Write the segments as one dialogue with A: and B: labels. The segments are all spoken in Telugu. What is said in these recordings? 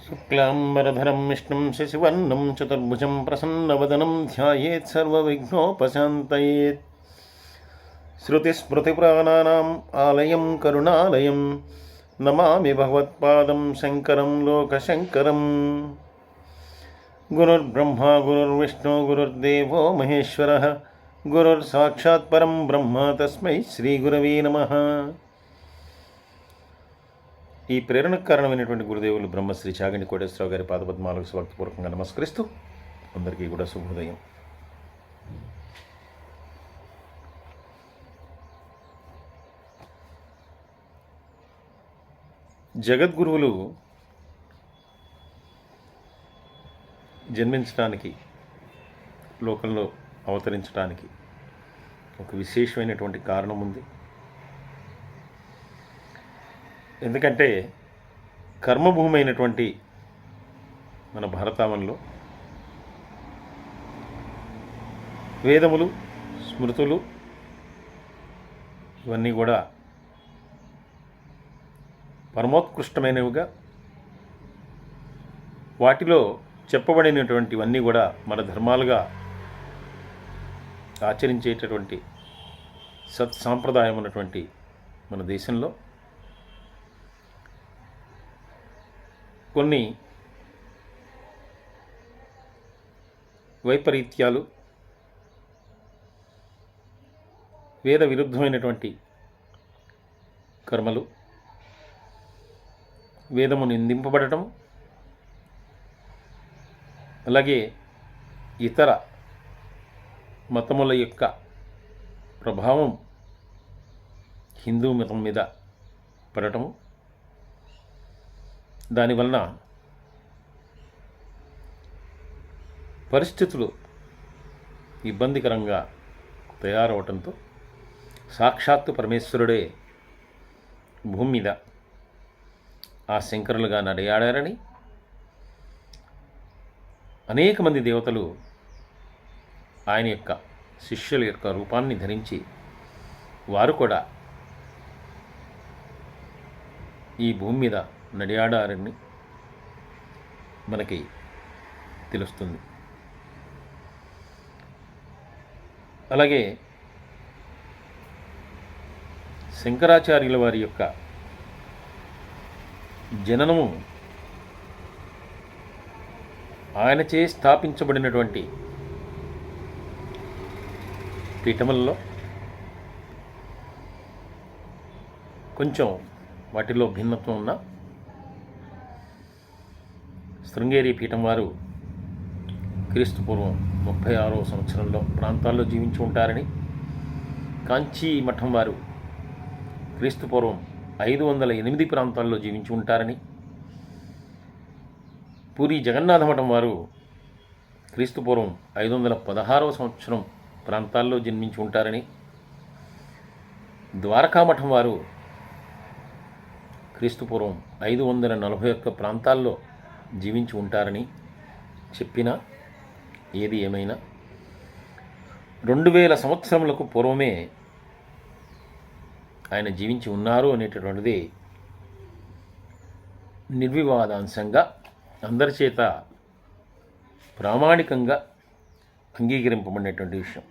A: శుక్లాంబరధరం విష్ణుం శశివర్ణం చతుర్భుజం ప్రసన్నవదనం ధ్యాయేత్ సర్వవిఘ్నోపశాంతయేత్. శృతిస్మృతిపురాణానాం ఆలయం కరుణాలయం నమామి భగవత్పాదం శంకరం లోకశంకరం. గురుర్బ్రహ్మా గురుర్విష్ణు గురుర్దేవో మహేశ్వరః గురుర్సాక్షాత్ పరం బ్రహ్మ తస్మై శ్రీగురవే నమః. ఈ ప్రేరణకు కారణమైనటువంటి గురుదేవులు బ్రహ్మశ్రీ చాగంటి కోటేశ్వరరావు గారి పాదపద్మాలకు స్వాగతపూర్వకంగా నమస్కరిస్తూ అందరికీ కూడా శుభోదయం. జగద్గురువులు జన్మించడానికి, లోకంలో అవతరించడానికి ఒక విశేషమైనటువంటి కారణం ఉంది. ఎందుకంటే కర్మభూమి అయినటువంటి మన భారతావనంలో వేదములు, స్మృతులు ఇవన్నీ కూడా పరమోత్కృష్టమైనవిగా, వాటిలో చెప్పబడినటువంటివన్నీ కూడా మన ధర్మాలుగా ఆచరించేటటువంటి సత్సాంప్రదాయం ఉన్నటువంటి మన దేశంలో కొన్ని వైపరీత్యాలు, వేద విరుద్ధమైనటువంటి కర్మలు, వేదము నిందింపబడటం, అలాగే ఇతర మతముల యొక్క ప్రభావం హిందూ మతం మీద పడటము, దానివలన పరిస్థితులు ఇబ్బందికరంగా తయారవటంతో సాక్షాత్తు పరమేశ్వరుడే భూమి మీద ఆ శంకరులుగా నడయాడారని అనేక మంది దేవతలు ఆయన యొక్క శిష్యుల యొక్క రూపాన్ని ధరించి వారు కూడా ఈ భూమి మీద నడియాడారని మనకి తెలుస్తుంది. అలాగే శంకరాచార్యుల వారి యొక్క జననము ఆయనచే స్థాపించబడినటువంటి పీఠములలో కొంచెం వాటిలో భిన్నత్వం ఉన్న శృంగేరి పీఠం వారు క్రీస్తుపూర్వం 36వ సంవత్సరంలో ప్రాంతాల్లో జీవించి ఉంటారని, కాంచీ మఠం వారు క్రీస్తుపూర్వం 508 ప్రాంతాల్లో జీవించి ఉంటారని, పూరి జగన్నాథ మఠం వారు క్రీస్తుపూర్వం 516వ సంవత్సరం ప్రాంతాల్లో జన్మించి ఉంటారని, ద్వారకా మఠం వారు క్రీస్తుపూర్వం 541 ప్రాంతాల్లో జీవించి ఉంటారని చెప్పినా, ఏది ఏమైనా 2000 సంవత్సరములకు పూర్వమే ఆయన జీవించి ఉన్నారు అనేటటువంటిది నిర్వివాదాంశంగా అందరి చేత ప్రామాణికంగా అంగీకరింపబడినటువంటి విషయం.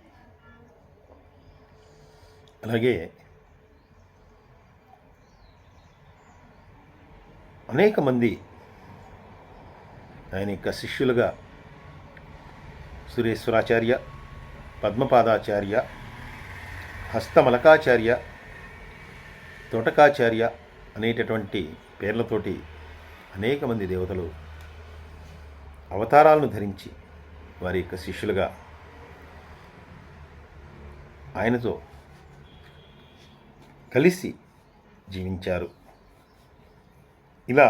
A: అలాగే అనేక మంది ఆయన యొక్క శిష్యులుగా సురేశ్వరాచార్య, పద్మపాదాచార్య, హస్తమలకాచార్య, తోటకాచార్య అనేటటువంటి పేర్లతోటి అనేక మంది దేవతలు అవతారాలను ధరించి వారి యొక్క శిష్యులుగా ఆయనతో కలిసి జీవించారు. ఇలా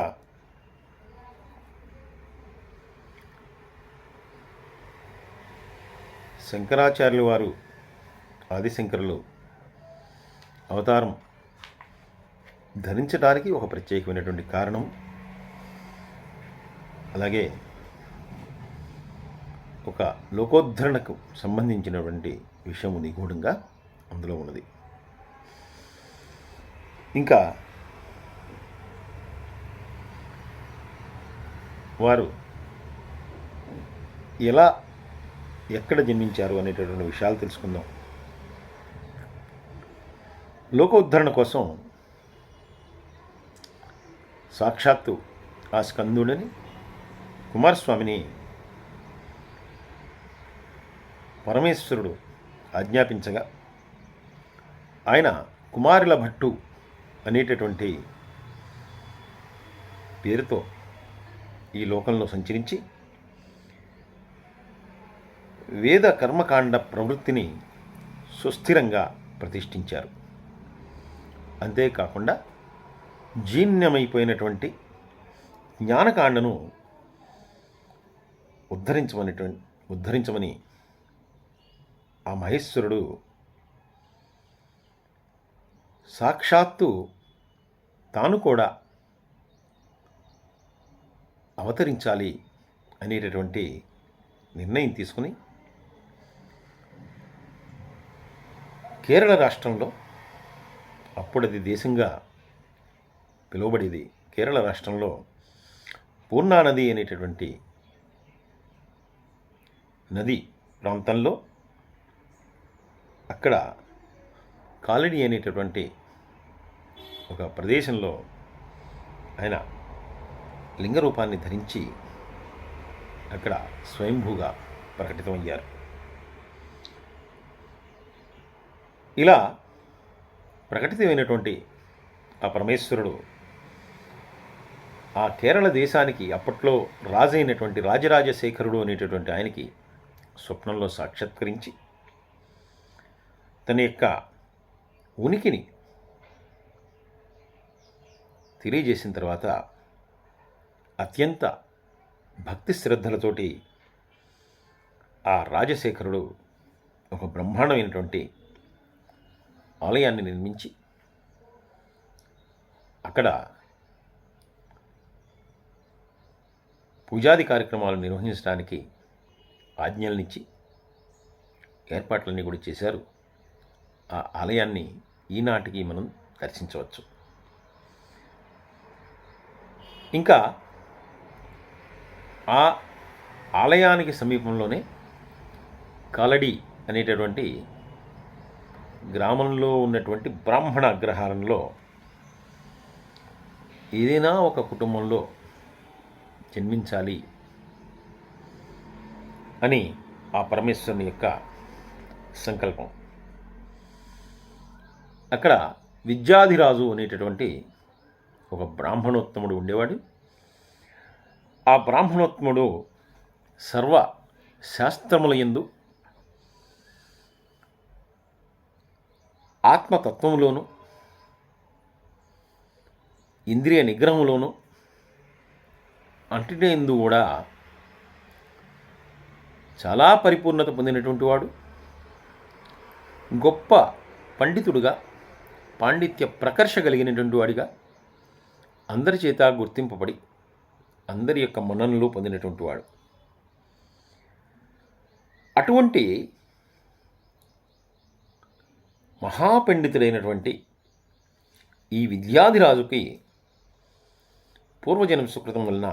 A: శంకరాచార్యుల వారు, ఆదిశంకరులు అవతారం ధరించడానికి ఒక ప్రత్యేకమైనటువంటి కారణం, అలాగే ఒక లోకోద్ధరణకు సంబంధించినటువంటి విషయము నిగూఢంగా అందులో ఉన్నది. ఇంకా వారు ఎలా ఎక్కడ జన్మించారు అనేటటువంటి విషయాలు తెలుసుకుందాం. లోకోద్ధరణ కోసం సాక్షాత్తు ఆ స్కందుడని కుమారస్వామిని పరమేశ్వరుడు ఆజ్ఞాపించగా ఆయన కుమారుల భట్టు అనేటటువంటి పేరుతో ఈ లోకంలో సంచరించి వేద కర్మకాండ ప్రవృత్తిని సుస్థిరంగా ప్రతిష్ఠించారు. అంతేకాకుండా జీర్ణమైపోయినటువంటి జ్ఞానకాండను ఉద్ధరించమని ఆ మహేశ్వరుడు సాక్షాత్తు తాను కూడా అవతరించాలి అనేటటువంటి నిర్ణయం తీసుకుని కేరళ రాష్ట్రంలో, అప్పుడది దేశంగా పిలువబడేది, కేరళ రాష్ట్రంలో పూర్ణానది అనేటటువంటి నది ప్రాంతంలో అక్కడ కాలడి అనేటటువంటి ఒక ప్రదేశంలో ఆయన లింగరూపాన్ని ధరించి అక్కడ స్వయంభూగా ప్రకటితమయ్యారు. ఇలా ప్రకటితమైనటువంటి ఆ పరమేశ్వరుడు ఆ కేరళ దేశానికి అప్పట్లో రాజైనటువంటి రాజరాజశేఖరుడు అనేటటువంటి ఆయనకి స్వప్నంలో సాక్షాత్కరించి తన యొక్క ఉనికిని తెలియజేసిన తర్వాత అత్యంత భక్తి శ్రద్ధలతోటి ఆ రాజశేఖరుడు ఒక బ్రహ్మాండమైనటువంటి ఆలయాన్ని నిర్మించి అక్కడ పూజాది కార్యక్రమాలు నిర్వహించడానికి ఆజ్ఞలనిచ్చి ఏర్పాట్లన్నీ కూడా చేశారు. ఆ ఆలయాన్ని ఈనాటికి మనం దర్శించవచ్చు. ఇంకా ఆ ఆలయానికి సమీపంలోనే కాలడి అనేటటువంటి గ్రామంలో ఉన్నటువంటి బ్రాహ్మణ అగ్రహారంలో ఏదైనా ఒక కుటుంబంలో జన్మించాలి అని ఆ పరమేశ్వరుని యొక్క సంకల్పం. అక్కడ విద్యాధిరాజు అనేటటువంటి ఒక బ్రాహ్మణోత్తముడు ఉండేవాడు. ఆ బ్రాహ్మణోత్తముడు సర్వ శాస్త్రముల యందు ఆత్మతత్వములోను ఇంద్రియ నిగ్రహంలోను అంటినే ఎందు కూడా చాలా పరిపూర్ణత పొందినటువంటి వాడు. గొప్ప పండితుడుగా, పాండిత్య ప్రకర్ష కలిగినటువంటి వాడిగా అందరి చేత గుర్తింపబడి అందరి యొక్క మన్ననలు పొందినటువంటి వాడు. అటువంటి మహాపండితుడైనటువంటి ఈ విద్యాధిరాజుకి పూర్వజన్మ సుకృతం వలన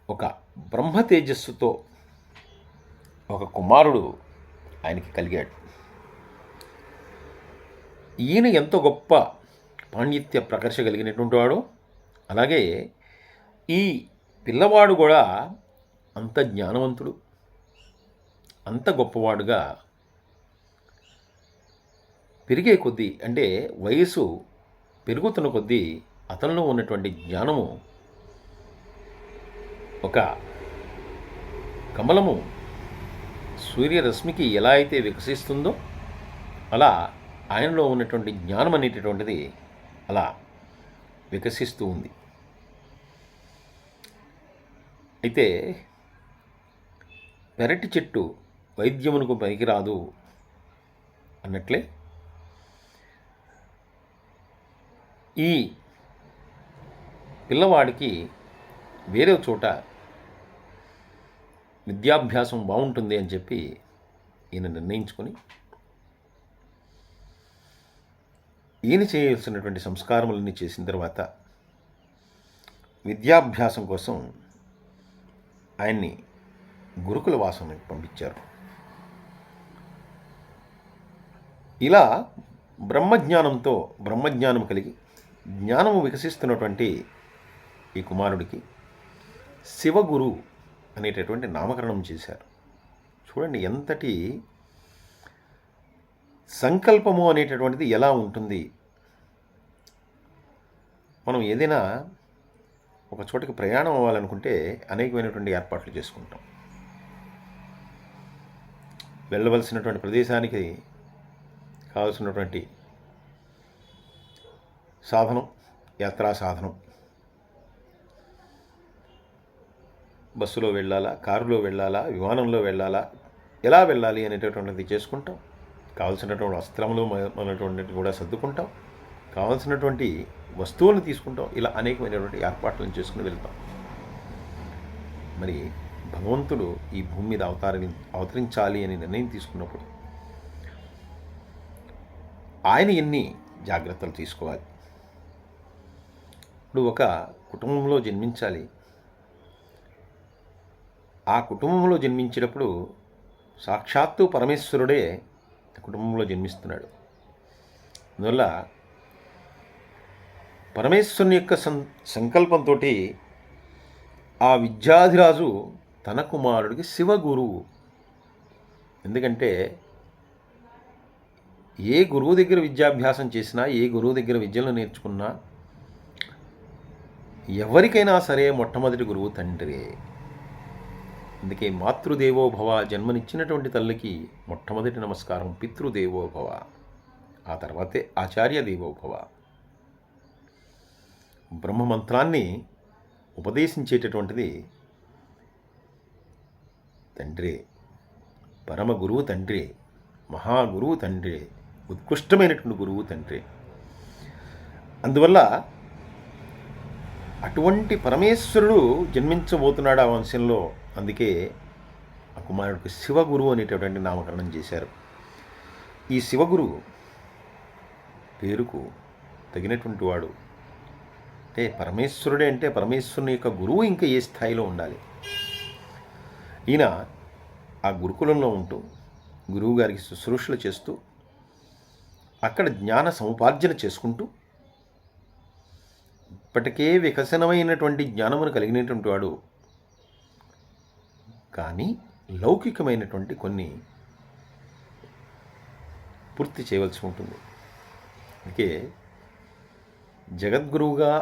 A: ఒక బ్రహ్మ తేజస్సుతో ఒక కుమారుడు ఆయనకి కలిగాడు. ఈయన ఎంతో గొప్ప పాండిత్య ప్రకర్ష కలిగినటువంటి వాడు, అలాగే ఈ పిల్లవాడు కూడా అంత జ్ఞానవంతుడు, అంత గొప్పవాడుగా పెరిగే కొద్దీ, అంటే వయసు పెరుగుతున్న కొద్దీ అతనిలో ఉన్నటువంటి జ్ఞానము ఒక కమలము సూర్యరశ్మికి ఎలా అయితే వికసిస్తుందో అలా ఆయనలో ఉన్నటువంటి జ్ఞానం అనేటటువంటిది అలా వికసిస్తూ ఉంది. అయితే పెరటి చెట్టు వైద్యమునకు పనికిరాదు అన్నట్లే ఈ పిల్లవాడికి వేరే చోట విద్యాభ్యాసం బాగుంటుంది అని చెప్పి ఈయన నిర్ణయించుకొని ఈయన చేయాల్సినటువంటి సంస్కారములన్నీ చేసిన తర్వాత విద్యాభ్యాసం కోసం ఆయన్ని గురుకుల వాసానికి పంపించారు. ఇలా బ్రహ్మజ్ఞానం కలిగి జ్ఞానము వికసిస్తున్నటువంటి ఈ కుమారుడికి శివగురు అనేటటువంటి నామకరణం చేశారు. చూడండి ఎంతటి సంకల్పము అనేటటువంటిది ఎలా ఉంటుంది. మనం ఏదైనా ఒక చోటకి ప్రయాణం అవ్వాలనుకుంటే అనేకమైనటువంటి ఏర్పాట్లు చేసుకుంటాం. వెళ్ళవలసినటువంటి ప్రదేశానికి కావాల్సినటువంటి సాధనం, యాత్రా సాధనం, బస్సులో వెళ్ళాలా, కారులో వెళ్ళాలా, విమానంలో వెళ్ళాలా, ఎలా వెళ్ళాలి అనేటటువంటిది చేసుకుంటాం. కావాల్సినటువంటి వస్త్రములు అనేటువంటివి కూడా సర్దుకుంటాం. కావాల్సినటువంటి వస్తువులను తీసుకుంటాం. ఇలా అనేకమైనటువంటి ఏర్పాట్లను చేసుకుని వెళ్తాం. మరి భగవంతుడు ఈ భూమి మీద అవతరించాలి అని నిర్ణయం తీసుకున్నప్పుడు ఆయన ఎన్ని జాగ్రత్తలు తీసుకోవాలి. ఇప్పుడు ఒక కుటుంబంలో జన్మించాలి. ఆ కుటుంబంలో జన్మించేటప్పుడు సాక్షాత్తు పరమేశ్వరుడే కుటుంబంలో జన్మిస్తున్నాడు. అందువల్ల పరమేశ్వరుని యొక్క సంకల్పంతో ఆ విద్యాధిరాజు తన కుమారుడికి శివగురువు. ఎందుకంటే ఏ గురువు దగ్గర విద్యాభ్యాసం చేసినా, ఏ గురువు దగ్గర విద్యలు నేర్చుకున్నా ఎవరికైనా సరే మొట్టమొదటి గురువు తండ్రే. అందుకే మాతృదేవోభవ, జన్మనిచ్చినటువంటి తల్లికి మొట్టమొదటి నమస్కారం పితృదేవోభవ, ఆ తర్వాతే ఆచార్య దేవోభవ. బ్రహ్మమంత్రాన్ని ఉపదేశించేటటువంటిది తండ్రే. పరమ గురువు తండ్రే, మహాగురువు తండ్రే, ఉత్కృష్టమైనటువంటి గురువు తండ్రే. అందువల్ల అటువంటి పరమేశ్వరుడు జన్మించబోతున్నాడు ఆ వంశంలో. అందుకే ఆ కుమారుడికి శివగురు అనేటటువంటి నామకరణం చేశారు. ఈ శివగురు పేరుకు తగినటువంటి వాడు అంటే పరమేశ్వరుడే. అంటే పరమేశ్వరుని యొక్క గురువు ఇంకా ఏ స్థాయిలో ఉండాలి. ఈయన ఆ గురుకులంలో ఉంటూ గురువుగారికి శుశ్రూషలు చేస్తూ అక్కడ జ్ఞాన సముపార్జన చేసుకుంటూ ఇప్పటికే వికసనమైనటువంటి జ్ఞానమును కలిగినటువంటి వాడు. కానీ లౌకికమైనటువంటి కొన్ని పూర్తి చేయవలసి ఉంటుంది. అందుకే జగద్గురువుగా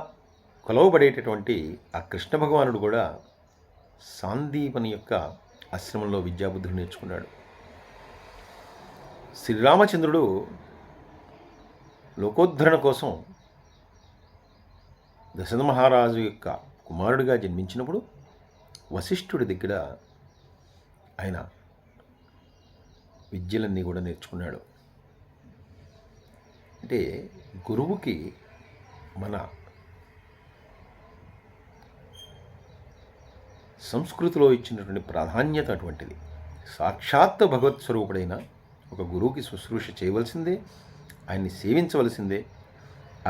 A: కొలవబడేటటువంటి ఆ కృష్ణ భగవానుడు కూడా సాందీపని యొక్క ఆశ్రమంలో విద్యాబుద్ధులు నేర్చుకున్నాడు. శ్రీరామచంద్రుడు లోకోద్ధరణ కోసం దశరథ మహారాజు యొక్క కుమారుడిగా జన్మించినప్పుడు వశిష్ఠుడి దగ్గర ఆయన విద్యలన్నీ కూడా నేర్చుకున్నాడు. అంటే గురువుకి మన సంస్కృతిలో ఇచ్చినటువంటి ప్రాధాన్యత అటువంటిది. సాక్షాత్ భగవత్ స్వరూపుడైన ఒక గురువుకి శుశ్రూష చేయవలసిందే, ఆయన్ని సేవించవలసిందే,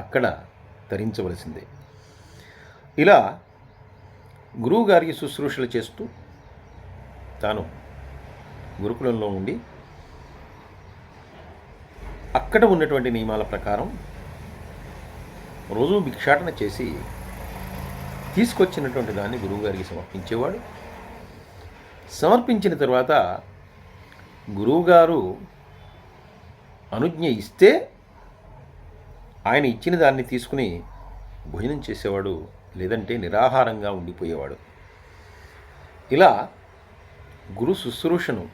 A: అక్కడ తరించవలసిందే. ఇలా గురువుగారికి శుశ్రూషలు చేస్తూ తాను గురుకులంలో ఉండి అక్కడ ఉన్నటువంటి నియమాల ప్రకారం రోజు భిక్షాటన చేసి తీసుకొచ్చినటువంటి దాన్ని గురువుగారికి సమర్పించేవాడు. సమర్పించిన తర్వాత గురువుగారు అనుజ్ఞ ఇస్తే ఆయన ఇచ్చిన దాన్ని తీసుకుని భోజనం చేసేవాడు, లేదంటే నిరాహారంగా ఉండిపోయేవాడు. ఇలా గురు శుశ్రూషను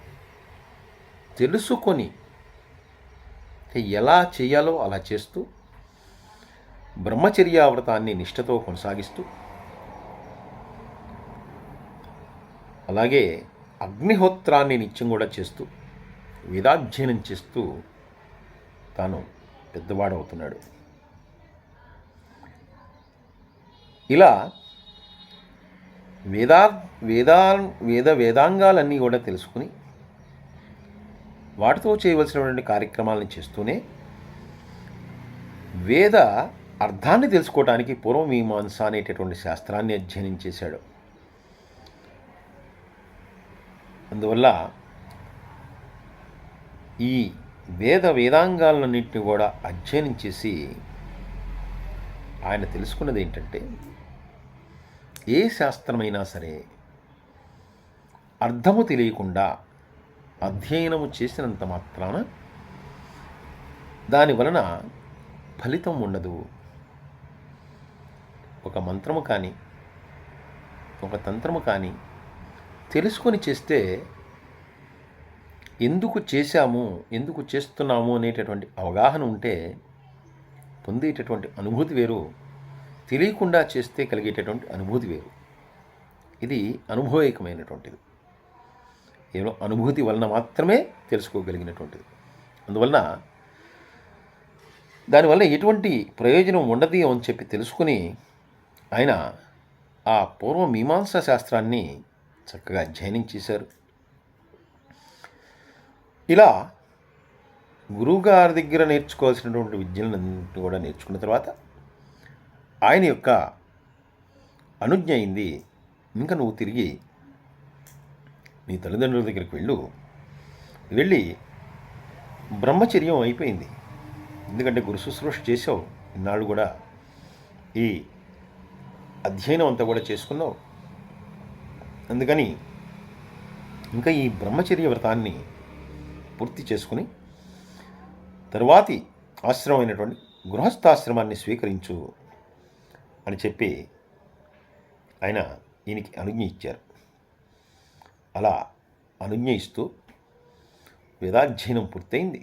A: తెలుసుకొని ఎలా చేయాలో అలా చేస్తూ బ్రహ్మచర్యావ్రతాన్ని నిష్ఠతో కొనసాగిస్తూ అలాగే అగ్నిహోత్రాన్ని నిత్యం కూడా చేస్తూ వేదాధ్యయనం చేస్తూ తాను పెద్దవాడవుతున్నాడు. ఇలా వేదాంగాలన్నీ కూడా తెలుసుకుని వాటితో చేయవలసినటువంటి కార్యక్రమాలను చేస్తూనే వేద అర్థాన్ని తెలుసుకోవటానికి పూర్వమీమాంస అనేటటువంటి శాస్త్రాన్ని అధ్యయనం చేశాడు. అందువల్ల ఈ వేదాంగాలన్నింటినీ కూడా అధ్యయనం చేసి ఆయన తెలుసుకున్నది ఏంటంటే, ఏ శాస్త్రమైనా సరే అర్థము తెలియకుండా అధ్యయనము చేసినంత మాత్రాన దాని వలన ఫలితం ఉండదు. ఒక మంత్రము కానీ ఒక తంత్రము కానీ తెలుసుకొని చేస్తే ఎందుకు చేశాము, ఎందుకు చేస్తున్నాము అనేటటువంటి అవగాహన ఉంటే పొందేటటువంటి అనుభూతి వేరు, తెలియకుండా చేస్తే కలిగేటటువంటి అనుభూతి వేరు. ఇది అనుభవైకమైనటువంటిది, కేవలం అనుభూతి వలన మాత్రమే తెలుసుకోగలిగినటువంటిది. అందువలన దానివల్ల ఎటువంటి ప్రయోజనం ఉండదు అని చెప్పి తెలుసుకుని ఆయన ఆ పూర్వమీమాంసా శాస్త్రాన్ని చక్కగా అధ్యయనం చేశారు. ఇలా గురువుగారి దగ్గర నేర్చుకోవాల్సినటువంటి విద్యలన్నింటినీ కూడా నేర్చుకున్న తర్వాత ఆయన యొక్క అనుజ్ఞ అయింది, ఇంకా నువ్వు తిరిగి నీ తల్లిదండ్రుల దగ్గరికి వెళ్ళి బ్రహ్మచర్యం అయిపోయింది. ఎందుకంటే గురు శుశ్రూష చేసావు, ఇన్నాళ్ళు కూడా ఈ అధ్యయనం అంతా కూడా చేసుకున్నావు. అందుకని ఇంకా ఈ బ్రహ్మచర్య వ్రతాన్ని పూర్తి చేసుకుని తరువాతి ఆశ్రమమైనటువంటి గృహస్థాశ్రమాన్ని స్వీకరించు అని చెప్పి ఆయన ఈయనకి అనుజ్ఞ ఇచ్చారు. అలా అనుజ్ఞ ఇస్తూ వేదాధ్యయనం పూర్తయింది.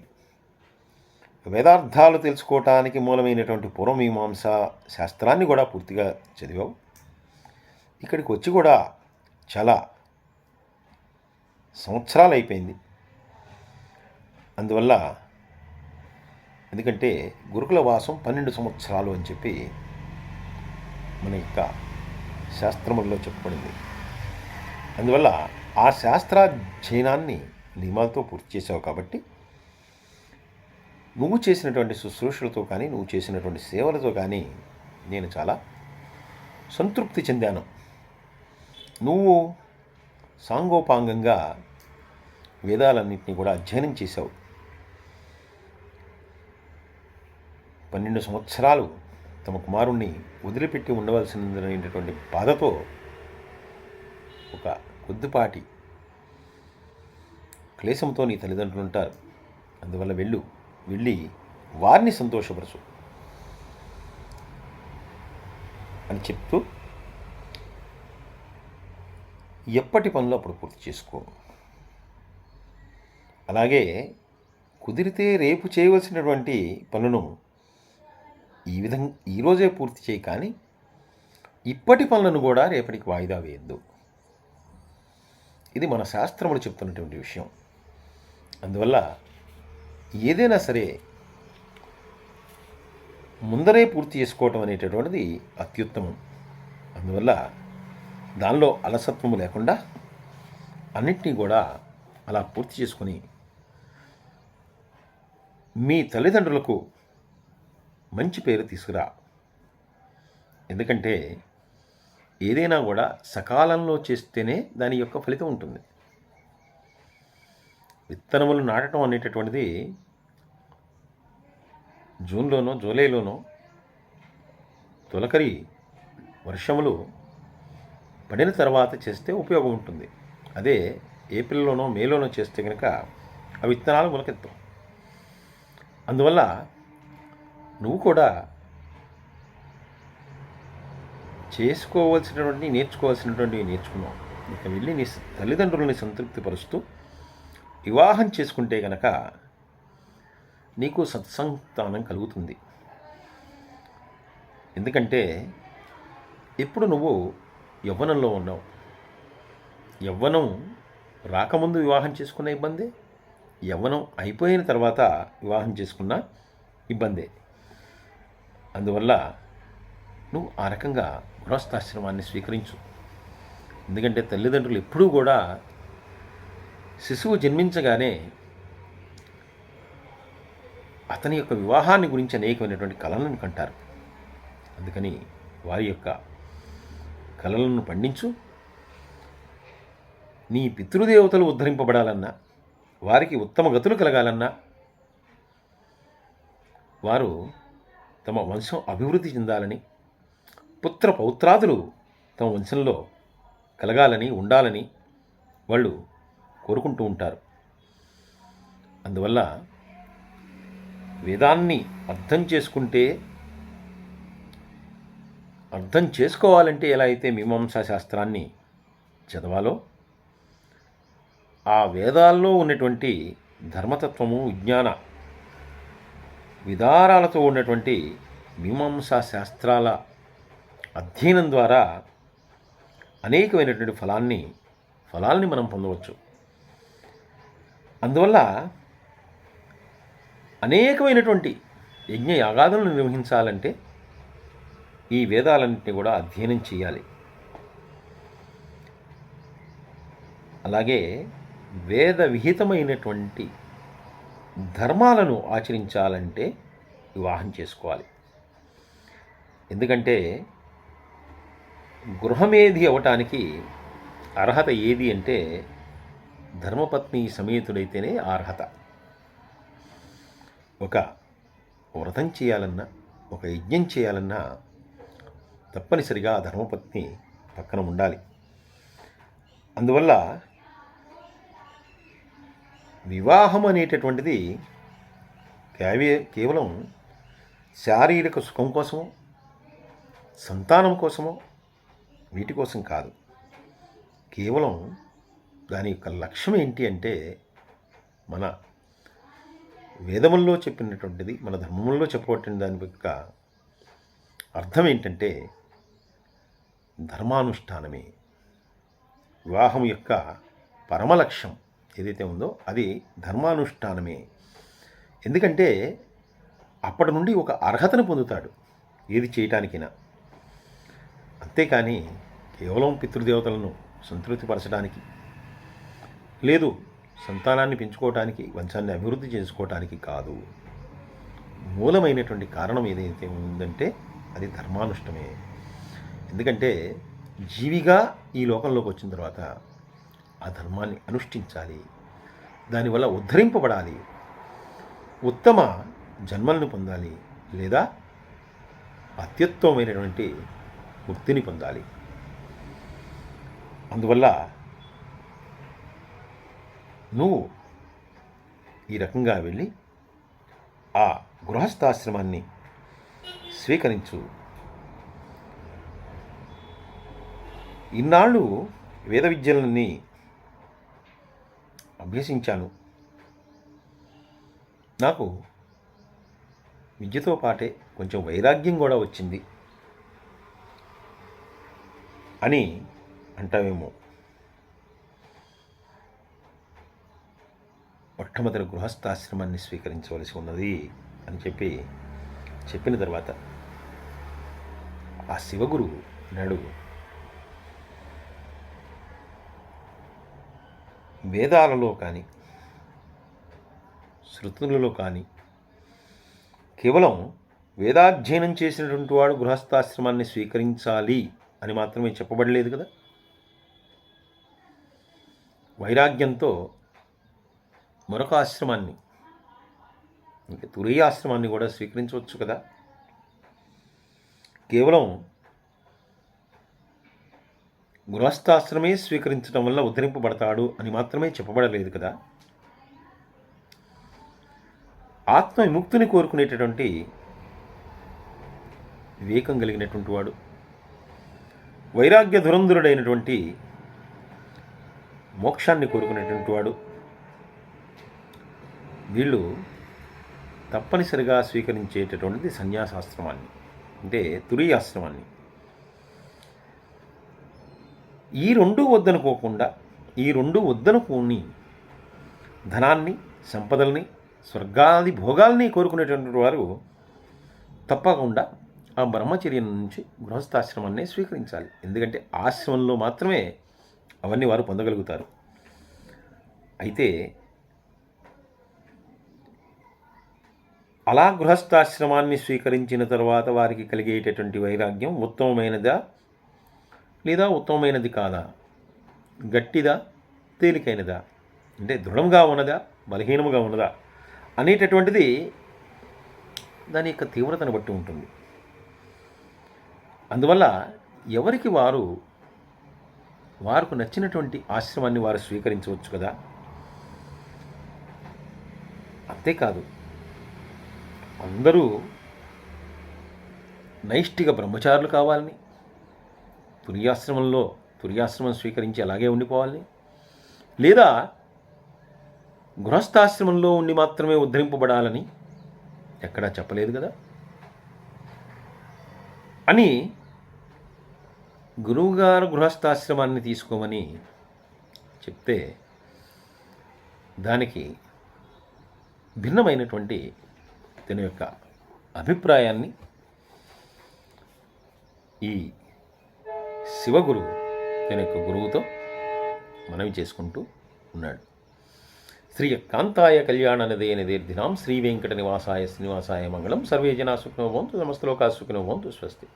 A: వేదార్థాలు తెలుసుకోవటానికి మూలమైనటువంటి పూర్వమీమాంస శాస్త్రాన్ని కూడా పూర్తిగా చదివావు. ఇక్కడికి వచ్చి కూడా చాలా సంవత్సరాలు అయిపోయింది. అందువల్ల ఎందుకంటే గురుకుల వాసం 12 సంవత్సరాలు అని చెప్పి మన యొక్క శాస్త్రముల్లో చెప్పబడింది. అందువల్ల ఆ శాస్త్రాధ్యయనాన్ని నియమాలతో పూర్తి చేసావు కాబట్టి నువ్వు చేసినటువంటి శుశ్రూషలతో కానీ నువ్వు చేసినటువంటి సేవలతో కానీ నేను చాలా సంతృప్తి చెందాను. నువ్వు సాంగోపాంగంగా వేదాలన్నింటినీ కూడా అధ్యయనం చేశావు. 12 సంవత్సరాలు తమ కుమారుణ్ణి వదిలిపెట్టి ఉండవలసినటువంటి బాధతో ఒక కొద్దిపాటి క్లేశంతో నీ తల్లిదండ్రులు ఉంటారు. అందువల్ల వెళ్ళి వారిని సంతోషపరచు అని చెప్తూ ఎప్పటి పనులు అప్పుడు పూర్తి చేసుకో. అలాగే కుదిరితే రేపు చేయవలసినటువంటి పనులను ఈరోజే పూర్తి చేయి, కానీ ఇప్పటి పనులను కూడా రేపటికి వాయిదా వేయద్దు. ఇది మన శాస్త్రములు చెప్తున్నటువంటి విషయం. అందువల్ల ఏదైనా సరే ముందరే పూర్తి చేసుకోవటం అనేటటువంటిది అత్యుత్తమం. అందువల్ల దానిలో అలసత్వము లేకుండా అన్నింటినీ కూడా అలా పూర్తి చేసుకొని మీ తల్లిదండ్రులకు మంచి పేరు తీసుకురా. ఎందుకంటే ఏదైనా కూడా సకాలంలో చేస్తేనే దాని యొక్క ఫలితం ఉంటుంది. విత్తనములు నాటడం అనేటటువంటిది జూన్లోనో జూలైలోనో తొలకరి వర్షములు పడిన తర్వాత చేస్తే ఉపయోగం ఉంటుంది. అదే ఏప్రిల్లోనో మేలోనో చేస్తే కనుక ఆ విత్తనాలు మొలకెత్తాం. అందువల్ల నువ్వు కూడా నేర్చుకోవాల్సినటువంటివి నేర్చుకున్నావు. ఇక వెళ్ళి నీ తల్లిదండ్రులని సంతృప్తిపరుస్తూ వివాహం చేసుకుంటే కనుక నీకు సత్సంతానం కలుగుతుంది. ఎందుకంటే ఇప్పుడు నువ్వు యవ్వనంలో ఉన్నావు. యవ్వనం రాకముందు వివాహం చేసుకున్న ఇబ్బందే, యవ్వనం అయిపోయిన తర్వాత వివాహం చేసుకున్న ఇబ్బందే. అందువల్ల నువ్వు ఆ రకంగా గృహస్థాశ్రమాన్ని స్వీకరించు. ఎందుకంటే తల్లిదండ్రులు ఎప్పుడూ కూడా శిశువు జన్మించగానే అతని యొక్క వివాహాన్ని గురించి అనేకమైనటువంటి కలలను కంటారు. అందుకని వారి యొక్క కలలను పండించు. నీ పితృదేవతలు ఉద్ధరింపబడాలన్నా, వారికి ఉత్తమ గతులు కలగాలన్నా, వారు తమ వంశం అభివృద్ధి చెందాలని, పుత్ర పౌత్రాదులు తమ వంశంలో కలగాలని, ఉండాలని వాళ్ళు కోరుకుంటూ ఉంటారు. అందువల్ల వేదాన్ని అర్థం చేసుకోవాలంటే ఎలా అయితే మీమాంసా శాస్త్రాన్ని చదవాలో, ఆ వేదాల్లో ఉన్నటువంటి ధర్మతత్వము, విజ్ఞాన విధానాలతో ఉన్నటువంటి మీమాంసా శాస్త్రాల అధ్యయనం ద్వారా అనేకమైనటువంటి ఫలాల్ని మనం పొందవచ్చు. అందువల్ల అనేకమైనటువంటి యజ్ఞ యాగాదులను నిర్వహించాలంటే ఈ వేదాలన్నింటినీ కూడా అధ్యయనం చేయాలి. అలాగే వేద విహితమైనటువంటి ధర్మాలను ఆచరించాలంటే వివాహం చేసుకోవాలి. ఎందుకంటే గృహమేధి అవటానికి అర్హత ఏది అంటే ధర్మపత్ని సమేతుడైతేనే అర్హత. ఒక వ్రతం చేయాలన్నా, ఒక యజ్ఞం చేయాలన్నా తప్పనిసరిగా ధర్మపత్ని పక్కన ఉండాలి. అందువల్ల వివాహం అనేటటువంటిది కేవలం శారీరక సుఖం కోసమో, సంతానం కోసమో, వీటి కోసం కాదు. కేవలం దాని యొక్క లక్ష్యం ఏంటి అంటే మన వేదముల్లో చెప్పినటువంటిది, మన ధర్మంలో చెప్పబట్టిన దాని యొక్క అర్థం ఏంటంటే ధర్మానుష్ఠానమే. వివాహం యొక్క పరమ లక్ష్యం ఏదైతే ఉందో అది ధర్మానుష్ఠానమే. ఎందుకంటే అప్పటి నుండి ఒక అర్హతను పొందుతాడు ఏది చేయటానికైనా. అంతేకాని కేవలం పితృదేవతలను సంతృప్తిపరచడానికి, లేదు సంతానాన్ని పెంచుకోవటానికి, వంశాన్ని అభివృద్ధి చేసుకోవటానికి కాదు. మూలమైనటువంటి కారణం ఏదైతే ఉందంటే అది ధర్మానుష్ఠమే. ఎందుకంటే జీవిగా ఈ లోకంలోకి వచ్చిన తర్వాత ఆ ధర్మాన్ని అనుష్ఠించాలి, దానివల్ల ఉద్ధరింపబడాలి, ఉత్తమ జన్మలను పొందాలి, లేదా అత్యుత్తమైనటువంటి ముక్తిని పొందాలి. అందువల్ల నువ్వు ఈ రకంగా వెళ్ళి ఆ గృహస్థాశ్రమాన్ని స్వీకరించు. ఇన్నాళ్ళు వేద విద్యలన్నీ అభ్యసించాను, నాకు విద్యతో పాటే కొంచెం వైరాగ్యం కూడా వచ్చింది అని అంటావేమో. మొట్టమొదటి గృహస్థాశ్రమాన్ని స్వీకరించవలసి ఉన్నది అని చెప్పిన తర్వాత ఆ శివగురువు నాడు వేదాలలో కానీ శృతులలో కానీ కేవలం వేదాధ్యయనం చేసినటువంటి వాడు గృహస్థాశ్రమాన్ని స్వీకరించాలి అని మాత్రమే చెప్పబడలేదు కదా. వైరాగ్యంతో మరొక ఆశ్రమాన్ని, ఇంకా తురీయ ఆశ్రమాన్ని కూడా స్వీకరించవచ్చు కదా. కేవలం గృహస్థాశ్రమే స్వీకరించడం వల్ల ఉద్ధరింపబడతాడు అని మాత్రమే చెప్పబడలేదు కదా. ఆత్మ విముక్తిని కోరుకునేటటువంటి వివేకం కలిగినటువంటి వాడు, వైరాగ్య ధురంధురుడైనటువంటి మోక్షాన్ని కోరుకునేటువంటి వాడు, వీళ్ళు తప్పనిసరిగా స్వీకరించేటటువంటిది సన్యాసాశ్రమాన్ని, అంటే తురీయాశ్రమాన్ని. ఈ రెండు వద్దనుకోని ధనాన్ని, సంపదల్ని, స్వర్గాది భోగాల్ని కోరుకునేటువంటి వారు తప్పకుండా ఆ బ్రహ్మచర్యం నుంచి గృహస్థాశ్రమాన్ని స్వీకరించాలి. ఎందుకంటే ఆశ్రమంలో మాత్రమే అవన్నీ వారు పొందగలుగుతారు. అయితే అలా గృహస్థాశ్రమాన్ని స్వీకరించిన తర్వాత వారికి కలిగేటటువంటి వైరాగ్యం ఉత్తమమైనదా లేదా ఉత్తమమైనది కాదా, గట్టిదా తేలికైనదా, అంటే దృఢంగా ఉన్నదా బలహీనముగా ఉన్నదా అనేటటువంటిది దాని యొక్క తీవ్రతను బట్టి ఉంటుంది. అందువల్ల ఎవరికి వారికి నచ్చినటువంటి ఆశ్రమాన్ని వారు స్వీకరించవచ్చు కదా. అంతేకాదు, అందరూ నైష్టిక బ్రహ్మచారులు కావాలని, తుర్యాశ్రమం స్వీకరించి అలాగే ఉండిపోవాలని, లేదా గృహస్థాశ్రమంలో ఉండి మాత్రమే ఉద్ధరింపబడాలని ఎక్కడా చెప్పలేదు కదా. అని గురువుగారు గృహస్థాశ్రమాన్ని తీసుకోమని చెప్తే దానికి భిన్నమైనటువంటి తన యొక్క అభిప్రాయాన్ని ఈ శివగురువు తన యొక్క గురువుతో మనవి చేసుకుంటూ ఉన్నాడు. శ్రీ కాంతాయ కళ్యాణ నిదీర్ధినాం శ్రీ వెంకట నివాసాయ శ్రీనివాసాయ మంగళం. సర్వే జనా సుఖినో భవంతు, సమస్తలోకా సుఖినో భవంతు. స్వస్తి.